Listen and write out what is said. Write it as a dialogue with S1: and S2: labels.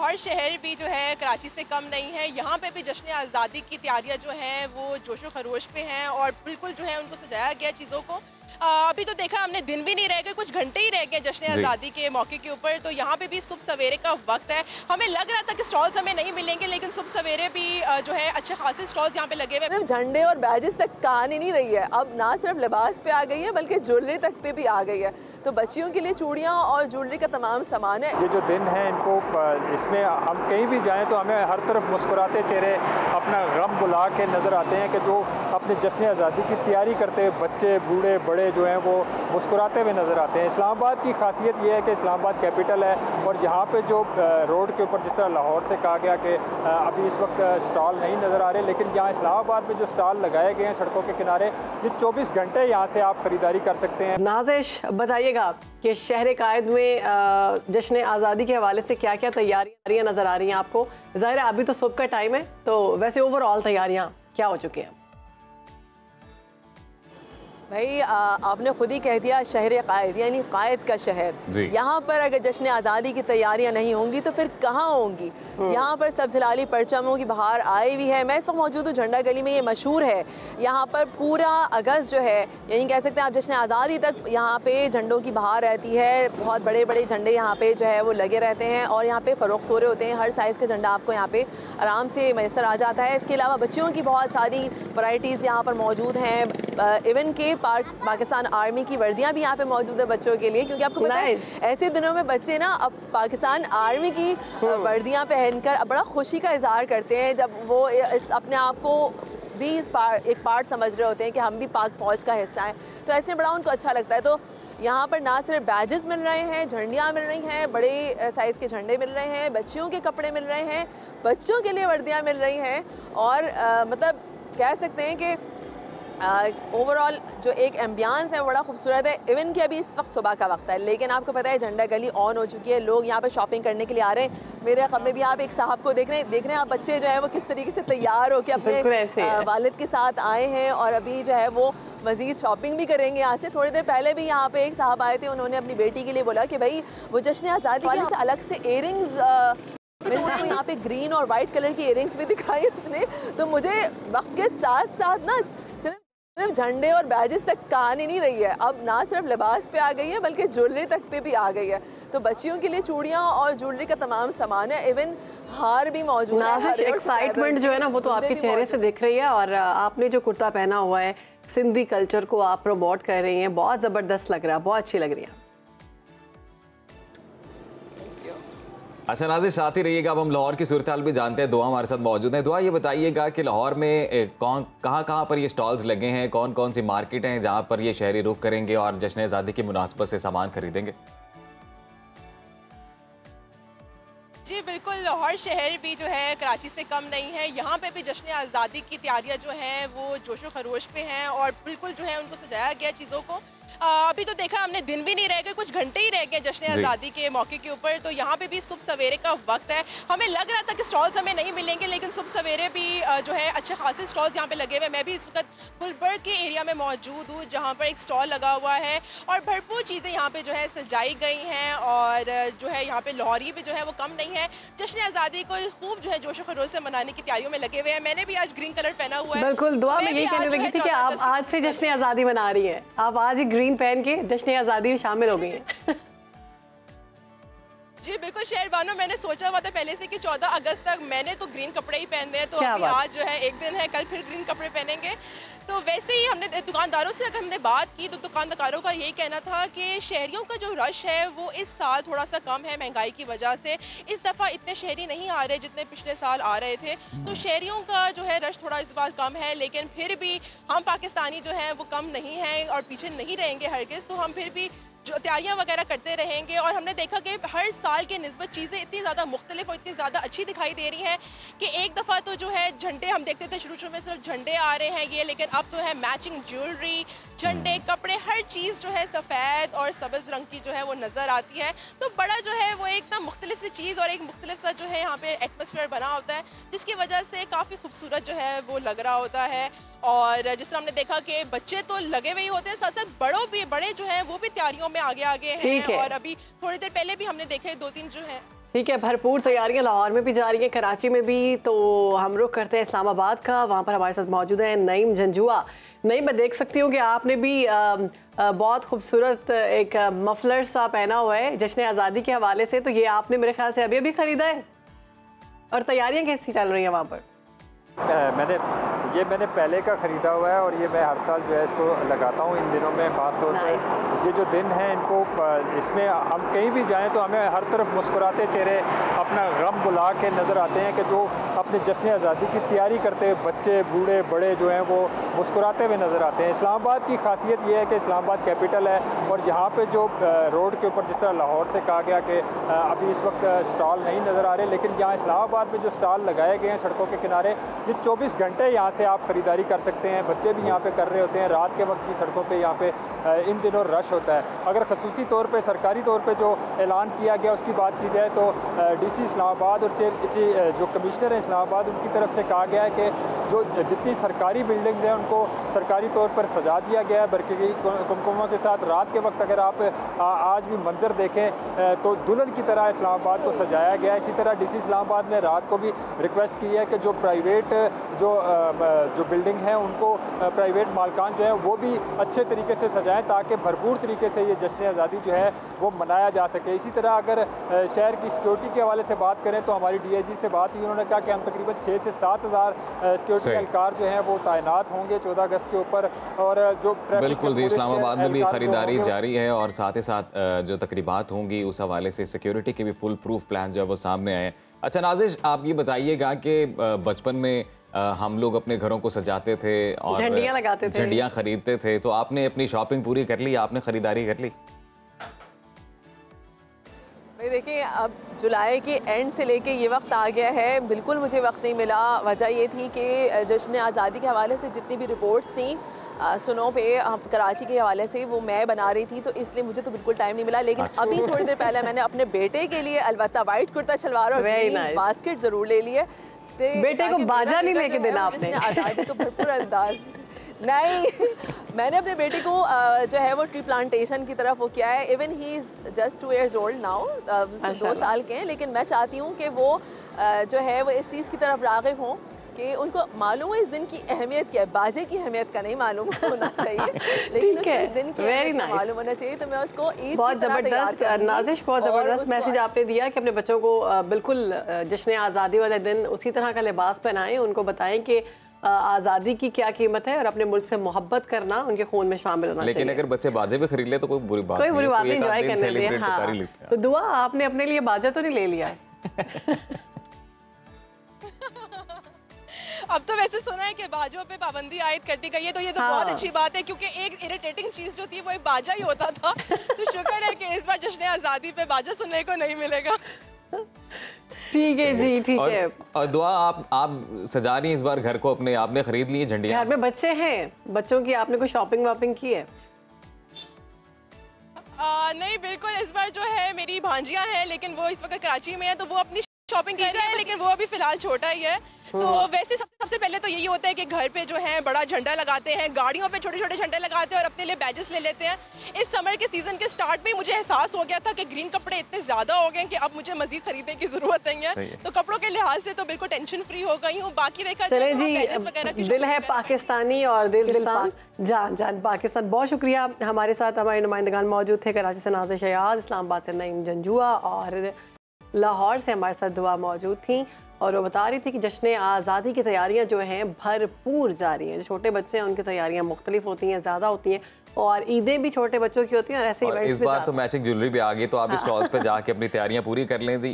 S1: लाहौर शहर भी जो है कराची से कम नहीं है। यहाँ पे भी जश्न आज़ादी की तैयारियां जो हैं वो जोशो खरोश पे हैं और बिल्कुल जो है उनको सजाया गया चीज़ों को। अभी तो देखा हमने, दिन भी नहीं रह गए, कुछ घंटे ही रह गए जश्न आज़ादी के मौके के ऊपर। तो यहाँ पे भी सुबह सवेरे का वक्त है। हमें लग रहा था कि स्टॉल्स हमें नहीं मिलेंगे, लेकिन सुबह सवेरे भी जो है अच्छे खासे स्टॉल्स यहाँ पे लगे हुए।
S2: सिर्फ झंडे और बैजेस तक कहानी नहीं रही है, अब ना सिर्फ लिबास पे आ गई है बल्कि ज्वेलरी तक पे भी आ गई है। तो बच्चियों के लिए चूड़ियाँ और ज्वेलरी का तमाम सामान है।
S3: ये जो दिन है इनको, इसमें हम कहीं भी जाएं तो हमें हर तरफ मुस्कुराते चेहरे, अपना गम बुला के नज़र आते हैं कि जो अपने जश्न आज़ादी की तैयारी करते हुए बच्चे बूढ़े बड़े जो हैं वो मुस्कुराते हुए नज़र आते हैं। इस्लामाबाद की खासियत ये है कि इस्लामाबाद कैपिटल है और यहाँ पे जो रोड के ऊपर जिस तरह लाहौर से कहा गया कि अभी इस वक्त स्टॉल नहीं नज़र आ रहे, लेकिन यहाँ इस्लामाबाद में जो स्टॉल लगाए गए हैं सड़कों के किनारे, ये 24 घंटे यहाँ से आप खरीदारी कर सकते हैं।
S2: नाज़िश, बताइएगा कि शहर कायद में जश्न आज़ादी के हवाले से क्या क्या तैयारियां नज़र आ रही हैं आपको? ज़ाहिर है अभी तो सुबह का टाइम है, तो वैसे ओवरऑल तैयारियां क्या हो चुकी हैं? भाई आपने खुद ही कह दिया, शहर कायद यानी कायद का शहर। यहाँ पर अगर जश्न आज़ादी की तैयारियां नहीं होंगी तो फिर कहाँ होंगी? यहाँ पर सबजलाली परचमों की बहार आई हुई है। मैं इस वक्त मौजूद हूँ झंडा गली में। ये मशहूर है, यहाँ पर पूरा अगस्त जो है, यानी कह सकते हैं आप जश्न आज़ादी तक यहाँ पे झंडों की बहार रहती है। बहुत बड़े बड़े झंडे यहाँ पे जो है वो लगे रहते हैं और यहाँ पे फ़रोख्त हो रहे होते हैं। हर साइज़ का झंडा आपको यहाँ पे आराम से मैसर आ जाता है। इसके अलावा बच्चियों की बहुत सारी वैरायटीज़ यहाँ पर मौजूद हैं। इवन के पाकिस्तान आर्मी की वर्दियां भी यहाँ पे मौजूद है बच्चों के लिए, क्योंकि आपको पता है ऐसे दिनों में बच्चे ना अब पाकिस्तान आर्मी की वर्दियां पहनकर बड़ा खुशी का इजहार करते हैं, जब वो अपने आप को भी एक पार्ट समझ रहे होते हैं कि हम भी पाक फौज का हिस्सा हैं। तो ऐसे बड़ा उनको अच्छा लगता है। तो यहाँ पर ना सिर्फ बैजेस मिल रहे हैं, झंडियाँ मिल रही हैं, बड़े साइज़ के झंडे मिल रहे हैं, बच्चियों के कपड़े मिल रहे हैं, बच्चों के लिए वर्दियाँ मिल रही हैं और मतलब कह सकते हैं कि ओवरऑल जो एक एम्बियंस है बड़ा खूबसूरत है। इवन कि अभी इस वक्त सुबह का वक्त है, लेकिन आपको पता है झंडा गली ऑन हो चुकी है। लोग यहाँ पे शॉपिंग करने के लिए आ रहे हैं। मेरे ख़बर में भी आप एक साहब को देख रहे हैं आप बच्चे जो है वो किस तरीके से तैयार होकर अपने वालिद के साथ आए हैं और अभी जो है वो मजीद शॉपिंग भी करेंगे। यहाँ से थोड़ी देर पहले भी यहाँ पे एक साहब आए थे, उन्होंने अपनी बेटी के लिए बोला कि भाई वो जश्न आज़ादी के अलग से इयरिंग्स यहाँ पे ग्रीन और वाइट कलर की इयरिंग्स भी दिखाई उसने। तो मुझे वक्त के साथ साथ ना सिर्फ झंडे और बैजेस तक कहानी नहीं रही है, अब ना सिर्फ लिबास पे आ गई है बल्कि ज्वेलरी तक पे भी आ गई है। तो बच्चियों के लिए चूड़ियाँ और ज्वेलरी का तमाम सामान है, इवन हार भी मौजूद है।
S4: एक्साइटमेंट जो है ना वो तो आपके चेहरे से दिख रही है और आपने जो कुर्ता पहना हुआ है, सिंधी कल्चर को आप प्रमोट कर रही हैं, बहुत ज़बरदस्त लग रहा है, बहुत अच्छी लग रही है।
S5: अच्छा नाज़िर, साथ ही रहिएगा। अब हम लाहौर की सूरत हाल भी जानते हैं। दुआ हमारे साथ मौजूद है। दुआ, ये बताइएगा कि लाहौर में कहाँ पर ये स्टॉल्स लगे हैं, कौन कौन सी मार्केट हैं जहाँ पर ये शहरी रुख करेंगे और जश्न आज़ादी की मुनासबत से सामान खरीदेंगे?
S1: जी बिल्कुल, लाहौर शहर भी जो है कराची से कम नहीं है। यहाँ पे भी जश्न आज़ादी की तैयारियां जो हैं वो जोशो खरोश पे हैं और बिल्कुल जो है उनको सजाया गया चीज़ों को। अभी तो देखा हमने, दिन भी नहीं रह गए, कुछ घंटे ही रह गए जश्न आज़ादी के मौके के ऊपर। तो यहाँ पे भी सुबह सवेरे का वक्त है। हमें लग रहा था कि स्टॉल्स हमें नहीं मिलेंगे, लेकिन सुबह सवेरे भी जो है अच्छे खासे स्टॉल्स यहाँ पे लगे हुए हैं। मैं भी इस वक्त गुलबर्ग के एरिया में मौजूद हूँ, जहाँ पर एक स्टॉल लगा हुआ है और भरपूर चीज़ें यहाँ पे जो है सजाई गई हैं और जो है यहाँ पे लाहौरी भी जो है वो कम नहीं है। जश्न आज़ादी को खूब जो है जोशो खरोश से मनाने की तैयारियों में लगे हुए हैं। मैंने भी आज ग्रीन कलर पहना हुआ है।
S4: बिल्कुल, दुआ मैं यही कहने लगी थी कि आप आज से जश्न आज़ादी मना रही है, आप आज ही ग्रीन पहन के जश्न आज़ादी में शामिल हो गई हैं।
S1: जी बिल्कुल शहरबानो, मैंने सोचा हुआ था पहले से कि 14 अगस्त तक मैंने तो ग्रीन कपड़े ही पहनने हैं, तो अभी आज जो है एक दिन है, कल फिर ग्रीन कपड़े पहनेंगे। तो वैसे ही हमने दुकानदारों से अगर हमने बात की तो दुकानदारों का यही कहना था कि शहरियों का जो रश है वो इस साल थोड़ा सा कम है महंगाई की वजह से। इस दफ़ा इतने शहरी नहीं आ रहे जितने पिछले साल आ रहे थे, तो शहरियों का जो है रश थोड़ा इस बार कम है। लेकिन फिर भी हम पाकिस्तानी जो हैं वो कम नहीं हैं और पीछे नहीं रहेंगे हरगिज़। तो हम फिर भी जो तैयारियां वगैरह करते रहेंगे और हमने देखा कि हर साल के निस्बत चीज़ें इतनी ज़्यादा मुख्तलिफ और इतनी ज़्यादा अच्छी दिखाई दे रही हैं कि एक दफ़ा तो जो है झंडे हम देखते थे शुरू में सिर्फ झंडे आ रहे हैं ये, लेकिन अब तो है मैचिंग ज्वेलरी, झंडे, कपड़े, हर चीज़ जो है सफ़ेद और सब्ज़ रंग की जो है वो नज़र आती है। तो बड़ा जो है वो एक ना मुख्तलिफ सी चीज़ और एक मुख्तलिफ सा जो है यहाँ पे एटमॉस्फेयर बना होता है, जिसकी वजह से काफ़ी खूबसूरत जो है वो लग रहा होता है। और जिस तरह हमने देखा कि बच्चे तो लगे हुए ही होते हैं, साथ साथ बड़े जो हैं वो भी तैयारियों में आगे हैं। और अभी थोड़ी देर पहले भी हमने देखे 2-3 जो हैं
S4: ठीक है, भरपूर तैयारियां लाहौर में भी जा रही हैं, कराची में भी। तो हम रुख करते हैं इस्लामाबाद का, वहाँ पर हमारे साथ मौजूद है नईम जंजुआ। नईम, मैं देख सकती हूँ कि आपने भी बहुत खूबसूरत एक मफलर सा पहना हुआ है जश्न आज़ादी के हवाले से। तो ये आपने मेरे ख्याल से अभी अभी ख़रीदा है, और तैयारियां कैसी चल रही हैं वहाँ पर?
S3: मैंने पहले का ख़रीदा हुआ है, और ये मैं हर साल जो है इसको लगाता हूँ इन दिनों में। ख़ास तौर पर ये जो दिन है इनको, इसमें हम कहीं भी जाएं तो हमें हर तरफ मुस्कुराते चेहरे, अपना गम बुला के नज़र आते हैं कि जो अपने जश्न आज़ादी की तैयारी करते हुए बच्चे बूढ़े बड़े जो हैं वो मुस्कुराते हुए नज़र आते हैं। इस्लामाबाद की खासियत ये है कि इस्लामाबाद कैपिटल है, और यहाँ पे जो रोड के ऊपर जिस तरह लाहौर से कहा गया कि अभी इस वक्त स्टॉल नहीं नज़र आ रहे, लेकिन यहाँ इस्लामाबाद में जो स्टॉल लगाए गए हैं सड़कों के किनारे, ये 24 घंटे यहाँ से आप ख़रीदारी कर सकते हैं। बच्चे भी यहाँ पे कर रहे होते हैं, रात के वक्त भी सड़कों पे यहाँ पे इन दिनों रश होता है। अगर खसूसी तौर पे सरकारी तौर पे जो ऐलान किया गया उसकी बात की जाए तो डीसी इस्लामाबाद और जो कमिश्नर हैं इस्लामाबाद, उनकी तरफ से कहा गया है कि जो जितनी सरकारी बिल्डिंग्स हैं उनको सरकारी तौर पर सजा दिया गया है बरक़ी कुमकुमा के साथ। रात के वक्त अगर आप आज भी मंजर देखें तो दुल्हन की तरह इस्लामाबाद को सजाया गया है। इसी तरह डीसी इस्लामाबाद ने रात को भी रिक्वेस्ट की है कि जो प्राइवेट जो बिल्डिंग है उनको प्राइवेट मालकान जो है वो भी अच्छे तरीके से सजाएं, ताकि भरपूर तरीके से ये जश्न आज़ादी जो है वो मनाया जा सके। इसी तरह अगर शहर की सिक्योरिटी के हवाले से बात करें तो हमारी DIG से बात हुई, उन्होंने कहा कि हम तकरीबन 6 से 7 हज़ार सिक्योरिटी एहलकार जो हैं वो तैनात होंगे 14 अगस्त के ऊपर। और जो
S5: बिल्कुल जी, इस्लामाबाद में भी खरीदारी जारी है, और साथ ही साथ जो तकरीबात होंगी उस हवाले से सिक्योरिटी के भी फुल प्रूफ प्लान जो है वो सामने आए। अच्छा नाज़िश, आप ये बताइएगा कि बचपन में हम लोग अपने घरों को सजाते थे और
S4: झंडियाँ लगाते थे,
S5: झंडियाँ खरीदते थे, तो आपने अपनी शॉपिंग पूरी कर ली, आपने खरीदारी कर ली?
S2: भाई देखिए, अब जुलाई के एंड से लेके ये वक्त आ गया है, बिल्कुल मुझे वक्त नहीं मिला। वजह ये थी कि जश्न आज़ादी के हवाले से जितनी भी रिपोर्ट्स थी सुनो पे कराची के हवाले से वो मैं बना रही थी, तो इसलिए मुझे तो बिल्कुल टाइम नहीं मिला। लेकिन अभी थोड़ी देर पहले मैंने अपने बेटे के लिए अलबत्ता वाइट कुर्ता शलवार और बास्केट जरूर ले लिए।
S4: बेटे को बाजा नहीं लेके देना आपने?
S2: आज़ादी को भरपूर अंदाज नहीं, मैंने अपने बेटे को जो है वो ट्री प्लांटेशन की तरफ वो किया है। Even he is just 2 years old now, 2 साल के हैं, लेकिन मैं चाहती हूँ कि वो जो है वो इस चीज़ की तरफ राग़िब हों कि उनको मालूम है इस दिन की अहमियत क्या है। बाजे की अहमियत का नहीं मालूम होना चाहिए, लेकिन इस दिन की अहमियत मालूम होना चाहिए। तो मैं उसको
S4: बहुत ज़बरदस्त नाज़िश, बहुत ज़बरदस्त मैसेज आपने दिया कि अपने बच्चों को बिल्कुल जश्न आज़ादी वाले दिन उसी तरह का लिबास पहनाएं, उनको बताएं कि आज़ादी की क्या कीमत है और अपने मुल्क से मोहब्बत करना उनके खून में शामिल होना चाहिए।
S5: लेकिन अगर बच्चे बाजे भी खरीद ले तो कोई बुरी बात
S4: नहीं, एंजॉय करने दिए। हाँ, तो दुआ आपने अपने लिए बाजा तो नहीं ले लिया है?
S1: अब तो वैसे सुना है कि बाजों पे पाबंदी आयद कर दी गई है, तो ये तो बहुत अच्छी बात है, क्योंकि एक इरिटेटिंग चीज जो थी वो एक बाजा ही होता था। तो शुक्र है कि इस बार जश्न आज़ादी पे बाजा सुनने को नहीं मिलेगा।
S4: ठीक है जी, ठीक है।
S5: और दुआ, आप सजा रही हैं इस बार घर को अपने, आपने खरीद ली झंडियाँ?
S4: घर में बच्चे हैं, बच्चों की आपने कोई शॉपिंग वॉपिंग की है?
S1: नहीं, बिल्कुल इस बार जो है मेरी भांजियां हैं, लेकिन वो इस वक्त कराची में है, तो वो अपनी शॉपिंग की जाए, लेकिन वो अभी फिलहाल छोटा ही है। तो वैसे सबसे पहले तो यही होता है कि घर पे जो है बड़ा झंडा लगाते हैं, गाड़ियों पे छोटे छोटे झंडे लगाते हैं और अपने लिए बैजेस ले लेते हैं। इस समर के सीजन के स्टार्ट में मुझे एहसास हो गया था कि ग्रीन कपड़े इतने ज्यादा हो गए कि अब मुझे मजीद खरीदने की जरूरत नहीं है। तो कपड़ों के लिहाज से तो बिल्कुल टेंशन फ्री हो गई हूँ। बाकी देखा
S4: जाए जी, दिल है पाकिस्तानी और दिल जान पाकिस्तान। बहुत शुक्रिया, हमारे साथ हमारे नुमाइंदगान मौजूद थे। कराची से नाज़िश अयाज, इस्लामाबाद से नईम जंजुआ और लाहौर से हमारे साथ दुआ मौजूद थी, और वो बता रही थी कि जश्न आज़ादी की तैयारियां जो हैं भरपूर जारी हैं। जो छोटे बच्चे हैं उनकी तैयारियां मुख्तलिफ होती हैं, ज़्यादा होती हैं, और ईदें भी छोटे बच्चों की होती हैं, और ऐसे इवेंट्स
S5: इस बार तो मैचिंग ज्वेलरी भी आ गई, तो आप स्टॉल्स पे जाके अपनी तैयारियां पूरी कर लें जी।